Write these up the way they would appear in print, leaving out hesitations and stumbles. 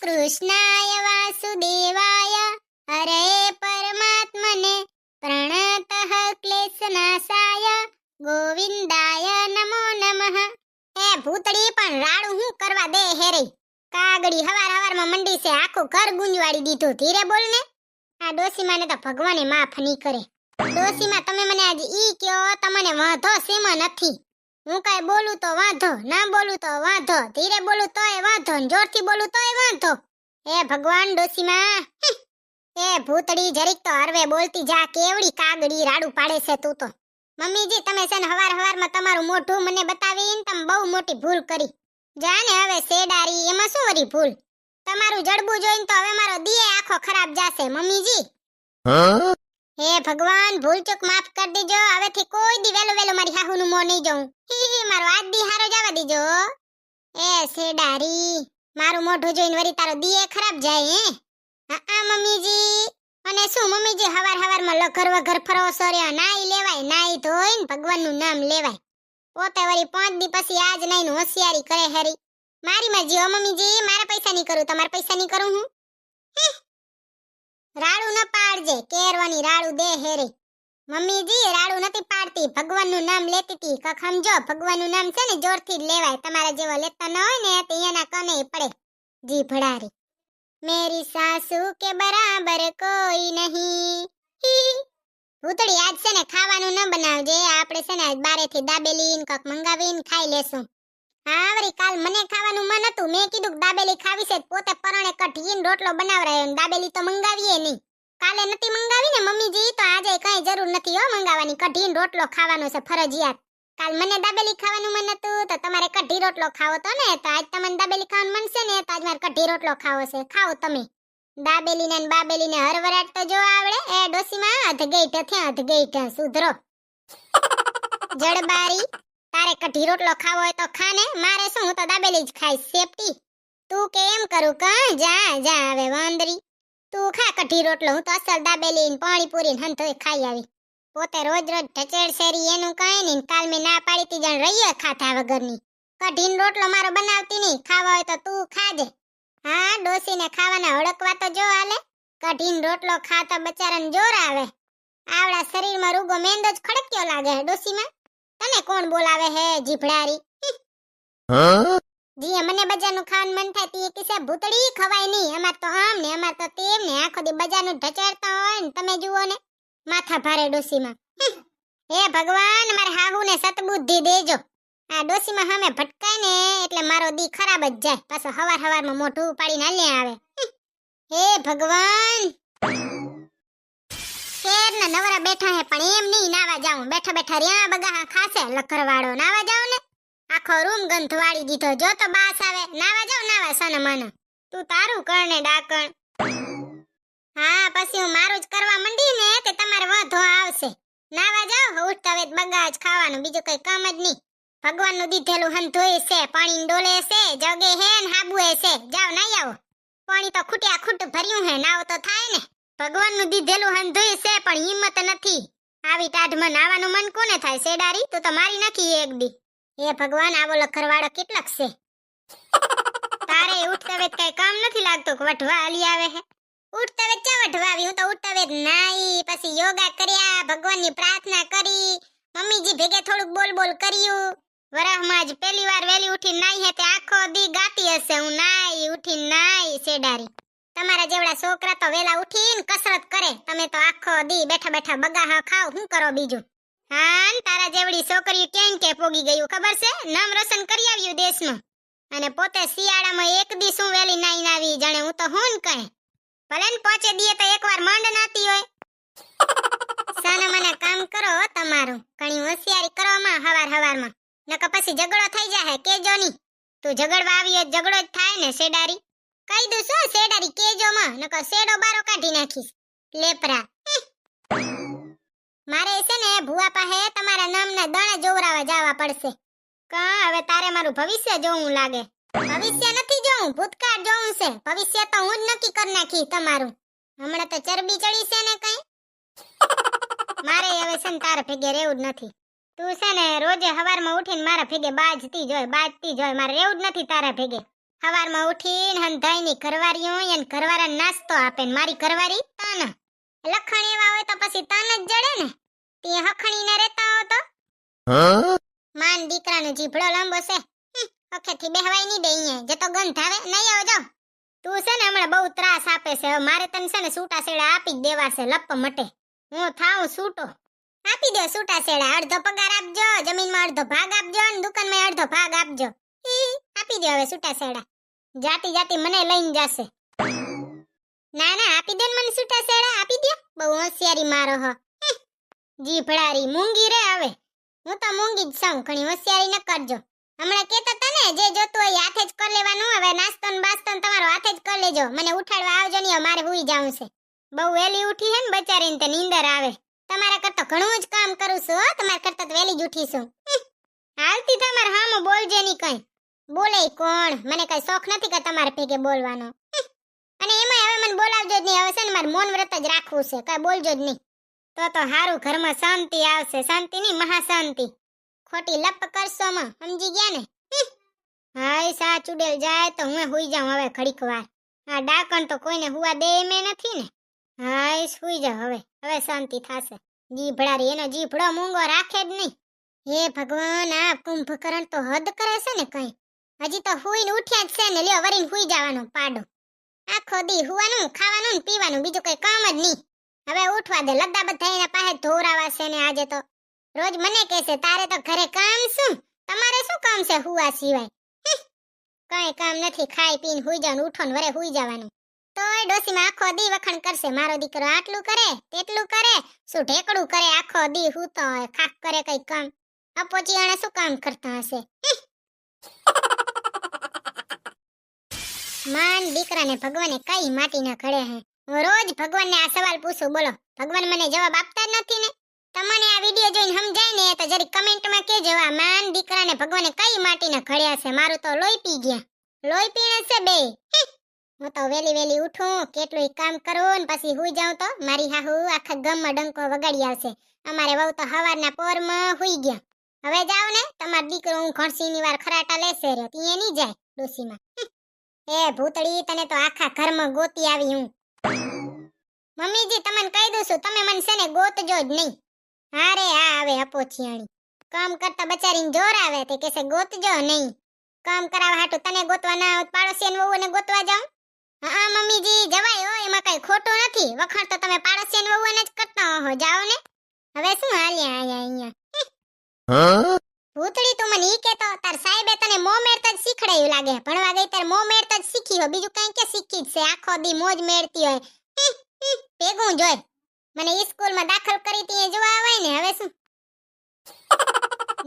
કૃષ્ણાય વાસુદેવાય હરે પરમાત્મને પ્રણતઃ ક્લેશનાશાય ગોવિંદાય નમો નમઃ. એ ભૂતડી પણ રાડું હું કરવા દે હેરી કાગડી હવારમાં મંડી છે આખું ઘર ગુંજવાડી દીધું. ધીરે બોલ ને. આ ડોસીમાને તો ભગવાને માફ નહીં કરે. ડોસીમાં તમે મને આજ ઈ કયો તમને વાંધો સીમા નથી. હું કઈ બોલું તો વાંધો, ના બોલું તો વાંધો, ધીરે બોલું તોય વાંધો, જોરથી બોલું તોય વાંધો. એ ભગવાન ડોસીમાં. એ ભૂતડી જરીક તો હરવે બોલતી જા. કેવડી કાગડી રાડું પાડે છે તું તો. મમ્મીજી તમે છે ને હવારમાં તમારું મોઢું મને બતાવીને તમે બહુ મોટી ભૂલ કરી. જા ને હવે શેડારી, એમાં શું વરી ભૂલ? તમારું જડબું જોઈને તો હવે મારો દીએ આખો ખરાબ જાશે મમ્મીજી. હે ભગવાન, ભૂલચૂક માફ કરી દેજો. હવેથી કોઈ દી વેલો મારી હાહુનું મોં નહીં જોઉં. મારો આજ દી હારો જવા દીજો. એ શેડારી, મારું મોઢું જોઈને વરી તારો દીએ ખરાબ જાય હે? હા મમ્મીજી. અને શું મમ્મીજી હવારમાં લઘર વઘર ફરો સોર્યા? નાઈ લેવાય, નાઈ ધોઈને ભગવાનનું નામ લેવાય. પોતે વરી 5 દી પછી આજ નહીં હોશિયારી કરે હેરી. મારી મરજી હો મમ્મીજી, મારા પૈસા નહીં કરું, તમારા પૈસા નહીં કરું હું. રાડું ન પાડજે, કેરવાની રાડું દે હેરી. મમ્મીજી રાડું નથી પાડતી, ભગવાનનું નામ લેતી હતી. કખ સમજો, ભગવાનનું નામ છે ને જોરથી જ લેવાય. તમારા જેવો લેતા ન હોય ને તો એના કને પડે. જી ભડારી. મેરી સાસુ કે બરાબર કોઈ નહીં. ભૂતડી આજ છે ને ખાવાનું ન બનાવજે. આપણે છે ને આજ બારેથી દાબેલી ને કક મંગાવીને ખાઈ લેશું. હા વરી કાલ મને ખાવાનું મન હતું. મેં કીધું દાબેલી ખાવી છે, પોતે પરણે કઢીને રોટલો બનાવરાયો ને દાબેલી તો મંગાવીએ નહીં. કાલે નથી મંગાવી ને મમ્મીજી, તો આજે કઈ જરૂર નથી હો મંગાવવાની. કઢીને રોટલો ખાવાનો છે ફરજિયાત. કાલ મને દાબેલી ખાવાનું મન હતું તો તમારે કઢી રોટલો ખાવો તો ને, તો આજ તમને દાબેલી ખાવાનું મન છે ને તો આજ મારે કઢી રોટલો ખાવો છે. ખાઓ તમે. દાબેલીને ને બાબેલીને હરવરાટ તો જો આવડે. એ ડોસીમાં અધગઈઠ સુધરો. જડબારી, તારે કઢી રોટલો ખાવો હોય તો ખા ને. મારે શું, હું તો દાબેલી જ ખાઈશ. સેફટી તું કે એમ કરું કા? જા હવે વાંદરી, તું ખા કઢી રોટલો. હું તો અસલ દાબેલી ને પાણીપુરી ને હંતોય ખાઈ આવી. પોતે રોજ ઢચેડ શેરી એનું કાંઈ નહીં. કાલ મેં ના પાડી તી જણ રહીએ ખાતા વગરની. કઢીનો રોટલો મારો બનાવતી નહીં. ખાવા હોય તો તું ખાજે. હા ડોસીને ખાવાના હડકવા તો જો હાલે. કઢીનો રોટલો ખાતા બચારાને જોર આવે. આવડા શરીરમાં રૂગો મેંદો જ ખડક્યો લાગે ડોસીમાં. તને કોણ બોલાવે હે જીભડારી? જીએ મને બજારનું ખાવાનું મન થાય તી કિસે ભૂતડી ખવાય નહીં. અમાર તો આમ ને અમાર તો તેમ ને આખો દી બજારનું ઢચેડતા હોય ને તમે જુઓ ને. માથા ભારે ડોસીમાં. હે ભગવાન, મારે હાહુને સતબુદ્ધિ દેજો. આ ડોસીમાં સામે ભટકાય ને એટલે મારો દી ખરાબ જ જાય. પાછો હવારમાં મોઢું ઉપાડીને હાલે આવે. હે ભગવાન. શેરના નવરા બેઠા હે પણ એમ નહીં નાવા જાઉં. બેઠા રહ્યા બગા ખાશે લખરવાળો. નાવા જાઉં ને આખો રૂમ ગંધ વાળી દીધો. જો તો બાસ આવે. નાવા સન મન. તું તારું કરને ડાકણ. હા પછી હું મારું જ કરવા મંડી ને તે તમારે વાંધો આવશે. નાવા જાવ, ઉઠતા વેત બગા જ ખાવાનું, બીજું કઈ કામ જ નહીં. ભગવાનનું દીધેલું હંધોય છે, પાણી ડોલે છે, જગે હે ને હાબુએ છે. જાવ નાઈ આવો. પાણી તો ખૂટ ભર્યું હે, નાવ તો થાય ને. ભગવાનનું દીધેલું હંધોય છે પણ હિંમત નથી. આવી ટાઢમાં નાવાનું મન કોને થાય? શેડારી, તું તો મારી નાખી એક દી. હે ભગવાન, આવો લખરવાળો કેટલાક છે. તારે ઉઠતા વેત કઈ કામ નથી લાગતું કે વઢવા હાલી આવે હે? ઉઠતા વેત ક્યાં વઢવાવી? હું તો ઉઠતા વેત નાઈ, પછી યોગા કર્યા, ભગવાનની પ્રાર્થના કરી, મમ્મીજી ભેગે થોડુંક બોલ કર્યું. વરાહમાં જ પહેલી વાર વેલી ઉઠીને નાઈ હે તે આખો દી ગાતી હશે હું નાઈ ઉઠીને નાઈ. શેડારી, તમારા જેવડા છોકરા તો વેલા ઉઠીને કસરત કરે. તમે તો આખો દી બેઠા બગાહા ખાવ. શું કરો બીજું? હા, તારા જેવડી છોકરીઓ કે પોગી ગયું ખબર છે? નામ રોશન કરી આવ્યું દેશનું. અને પોતે શિયાળામાં એક દી શું વેલી નાઈ આવી જાણે હું તો હું કહે. ભલે ને પોચે દીએ તો એકવાર માંડ નાતી હોય. સાના મને કામ કરો તમારું. ઘણી હોશિયારી કરવામાં હવારમાં. નકર પછી ઝઘડો થઈ જાય. કેજો ની. તું ઝઘડવા આવી હોય ઝઘડો જ થાય ને. શેડારી, કહી દઉં શું શેડારી? કેજો માં, નકર શેડો બારો કાઢી નાખીશ. લેપરા. મારે છે ને ભુવા પાસે તમારા નામના દાણા જોવરાવા જવા પડશે. કા હવે તારે મારું ભવિષ્ય જોવું લાગે? ભવિષ્ય નથી જોવું, ભૂતકાળ જોવું છે. ભવિષ્ય તો હું જ નક્કી કરી નાખી તમારું. હમણાં તો ચરબી ચડી છે ને કઈ. મારે હવે છે ને તારે ભેગે રહેવું જ નથી. તું છે ને રોજે હવારમાં ઉઠીને મારા ભેગે બાજતી જોય. મારે રહેવું જ નથી તારા ભેગે. સવારમાં ઉઠીને હંધાઈની ઘરવારીઓ એને ઘરવાળાને નાસ્તો આપે ને મારી ઘરવારી તન લખણ એવા હોય તો પછી તન જ જડે ને તે હખણીને રહેતા હો તો માન દીકરાનો જીભડો લાંબો છે અખેથી બેહવાય નહીં દે અહીંયા જે તો ગંધ આવે નહીં આવો જાઓ તું છે ને હમણાં બહુ ત્રાસ આપે છે હવે મારે તને છે ને છૂટા છેડા આપી જ દેવા છે લપ મટે હું થાઉં છૂટો આપી દો છૂટા છેડા અડધો પગાર આપજો જમીનમાં અડધો ભાગ આપજો અને દુકાનમાં અડધો ભાગ આપજો આપી દો હવે છૂટા છેડા જાતી જાતી મને લઈને જશે ના ના આપી દે ને મને છૂટા છેડા આપી દે બહુ હોશિયારી મારો હ જીભડારી મૂંગી રે હવે હું તો મૂંગી જ છું ઘણી હોશિયારી ન કરજો હમણાં કેતા તા ને જે જોતું હોય હાથે જ કરી લેવાનું હવે નાસ્તો ને બાસ્તો ને તમારો હાથે જ કરી લેજો મને ઉઠાડવા આવજો ને મારે હુઈ જાવું છે બહુ વેલી ઉઠી હે ને બચારીને તે નીંદર આવે તમારા કરતા ઘણું જ કામ કરું છું હો તમારા કરતા તો વેલી જ ઉઠી છું હાલતી તમાર હામો બોલજે ની કઈ બોલે કોણ મને કઈ શોખ નથી કે તમારે ભેગે બોલવાનો અને એમાં હવે મને બોલાવજો જ નહીં હવે છે ને મારે મૌન વ્રત જ રાખવું છે કઈ બોલજો જ નહીં તો હારું ઘરમાં શાંતિ આવશે શાંતિ ની મહાશાંતિ ખોટી લપ કરશો માં સમજી ગયા ને હાય સા ચુડેલ જાય તો હું હુઈ જાઉં હવે ઘડીક વાર આ ડાકણ તો કોઈને હુવા દે એમે નથી ને હાય સુઈ જા હવે શાંતિ થાશે જીભડારી એનો જીભડો મૂંગો રાખે જ નહીં હે ભગવાન આ કુંભકરણ તો હદ કરે છે ને કઈ હજી તો હુઈને ઉઠ્યા જ છે ને લ્યો વરીને હુઈ જવાનો પાડો આખો દી હુવાનું ખાવાનું ને પીવાનું બીજું કઈ કામ જ નહીં હવે ઉઠવા દે લદ્દા બધા એના પાસે ધોરાવા છે ને આજે તો રોજ મને કહેશે તારે તો ઘરે કામ શું તમારે શું કામ છે હુવા સિવાય કઈ કામ નથી ખાઈ પીને હુઈ જવાનું ઉઠો ને વરે હુઈ જવાનું તોય ડોસીમાં આખો દી વખાણ કરશે મારો દીકરો આટલું કરે તેટલું કરે શું ઢેકડું કરે આખો દી હૂતો હોય ખાખ કરે કઈ કામ અપોચી આણે શું કામ કરતા હશે માન દીકરાને ભગવાને કઈ માટીના ઘડે હે હું રોજ ભગવાનને આ સવાલ પૂછું બોલો ભગવાન મને જવાબ આપતા જ નથી ને તમને આ વિડિયો જોઈને સમજાય ને તો જરી કમેન્ટમાં કહેજો આ માન દીકરાને ભગવાને કઈ માટીના ઘડ્યા છે મારું તો લોહી પી ગયા લોહી પીણે છે બે હું તો વેલી વેલી ઉઠું કેટલું કામ કરું ને પછી હુઈ જાઉં તો મારી હાહુ આખા ગામમાં ડંકો વગાડી આવશે અમારે વહુ તો હવારના પોરમાં હુઈ ગયા હવે જાવ ને તમાર દીકરો હું ઘણસીની વાર ખરાટા લેશે રે તીએ ની જાય ડોસીમાં એ ભૂતળી તને તો આખા ઘરમાં ગોતી આવી હું મમ્મીજી તમને કહી દઉં છું તમે મને છે ને ગોતજો જ નહીં હારે આ આવે અપોછિયાણી કામ કરતા બચારીને જોર આવે તે કહેશે ગોતજો નહીં કામ કરાવવા હાટુ તને ગોતવા ના આવત પાડોશીને વહુને ગોતવા જાવ હા મમ્મીજી જવાય હો એમાં કઈ ખોટું નથી વખાણ તો તમે પાડોશીને વહુને જ કરતા હો જાઓ ને હવે શું હાલ્યા આયા અહીંયા ભૂતળી તું મને ઈ કેતો તાર સાહેબે તને મોં મેરતા જ શીખડાયું લાગે ભણવા ગઈ તાર મોં મેરતા જ શીખી હો બીજું કઈ કે શીખી જ છે આખો દી મોજ મેરતી હોય ભેગું જોય મને ઈ સ્કૂલમાં દાખલ કરી તી જોવા આવે ને હવે શું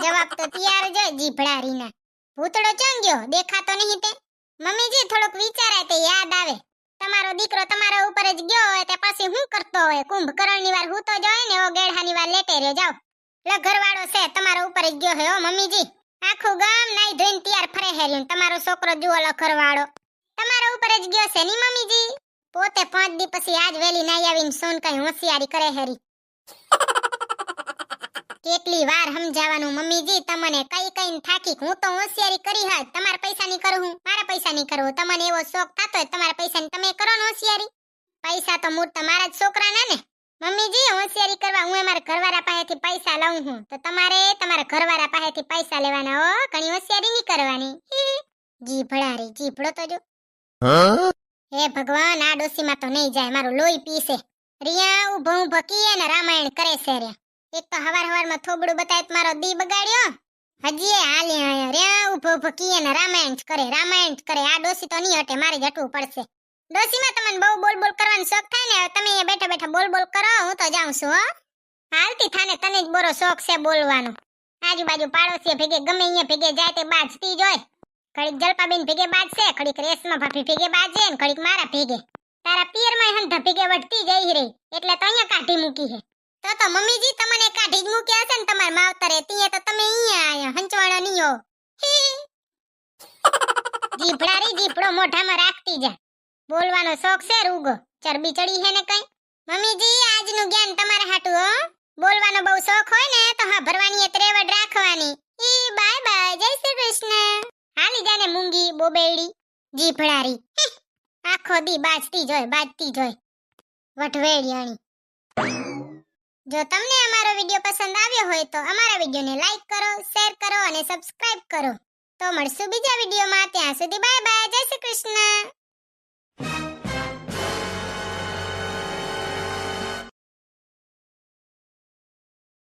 જવાબ તો તૈયાર જોય જીભડા રીના ભૂતળો ચાં ગયો દેખાતો નહીં તે મમ્મીજી થોડુંક વિચારાય તે યાદ આવે તમારો દીકરો તમારા ઉપર જ ગયો હોય તે પછી હું કરતો હોય કુંભકર્ણની વાર હું તો જોય ને ઓ ગેડહાની વાર લેટે રહ્યો જાવ લે ઘરવાળો છે તમારા ઉપર જ ગયો હે ઓ મમ્મીજી આખું ગામ નાઈ ધોઈને તૈયાર ફરે હેર્યું તમારો છોકરો જુઓ લો ઘરવાળો તમારા ઉપર જ ગયો છે ની મમ્મીજી પોતે 5 દી પછી આજ વેલી નાઈ આવીને સોન કઈ હોશિયારી કરે હેરી કેટલી વાર સમજાવવાનું મમ્મીજી તમને કઈ કઈ થાકી હું તો હોશિયારી કરી હાથ તમારા પૈસા ની કરું હું મારા પૈસા ની કરું તમને એવો શોખ થાતો હોય તમારા પૈસા ની તમે કરો ને હોશિયારી પૈસા તો મૂળ તમારા જ છોકરાના ને મમ્મીજી હોશિયારી કરવા હું અમારા ઘરવાળા પાસેથી પૈસા લઉં હું તો તમારે તમારા ઘરવાળા પાસેથી પૈસા લેવાના હો ઘણી હોશિયારી નહીં કરવાની જીભડા રે જીભડો તો જો હે ભગવાન આ ડોસીમાં તો નહીં જાય મારું લોહી પીશે રિયા ઊભો ઊભો કીએ ને રામાયણ કરે છે રે એક તો હવારમાં થોબડું બતાય મારો દી બગાડ્યો હજી હાલે આયા રિયા ઊભો ઊભો કીએ ને રામાયણ કરે આ ડોસી તો નહીં હટે મારે જ હટવું પડશે ડોસીમાં તમને બહુ બોલ બોલ કરવાનો શોખ થાય ને તમે અહીંયા બેઠા બેઠા બોલ બોલ કરો હું તો જાઉં છું હો હાલતી થાને તને જ બોરો શોખ છે બોલવાનો આજુબાજુ પાડોશી ભેગે ગમે અહીંયા ભેગે જાય તે બાજતી જોય ઘડીક જલપાબેન ભેગે બાજશે ઘડીક રેશમા ભાભી ભેગે બાજે ને ઘડીક મારા ભેગે તારા પિયરમાં હંધા ભેગે વટતી જઈ રહી એટલે તો અહીંયા કાઢી મૂકી હે તો મમ્મીજી તમને કાઢી જ મૂકી હશે ને તમાર માવતરે તીએ તો તમે અહીંયા આયા હંચવાણા નહીં હો જીભડારી જીભડો મોઢામાં રાખતી જા બોલવાનો શોખ છે રૂગો ચરબી ચડી હે ને કઈ મમ્મીજી આજનું જ્ઞાન તમારા હાટું હો બોલવાનો બહુ શોખ હોય ને તો હા ભરવાની ત્રેવડ રાખવાની બાય બાય જય શ્રી કૃષ્ણ હાલી જાને મૂંગી બોબેડી જીભડારી આખો દી બાજતી જોય વઢવેડિયાણી. જો તમને અમારો વિડિયો પસંદ આવ્યો હોય તો અમારા વિડિયોને લાઈક કરો, શેર કરો અને સબસ્ક્રાઇબ કરો. તો મળશું બીજા વિડિયોમાં. ત્યાં સુધી બાય બાય. જય શ્રી કૃષ્ણ.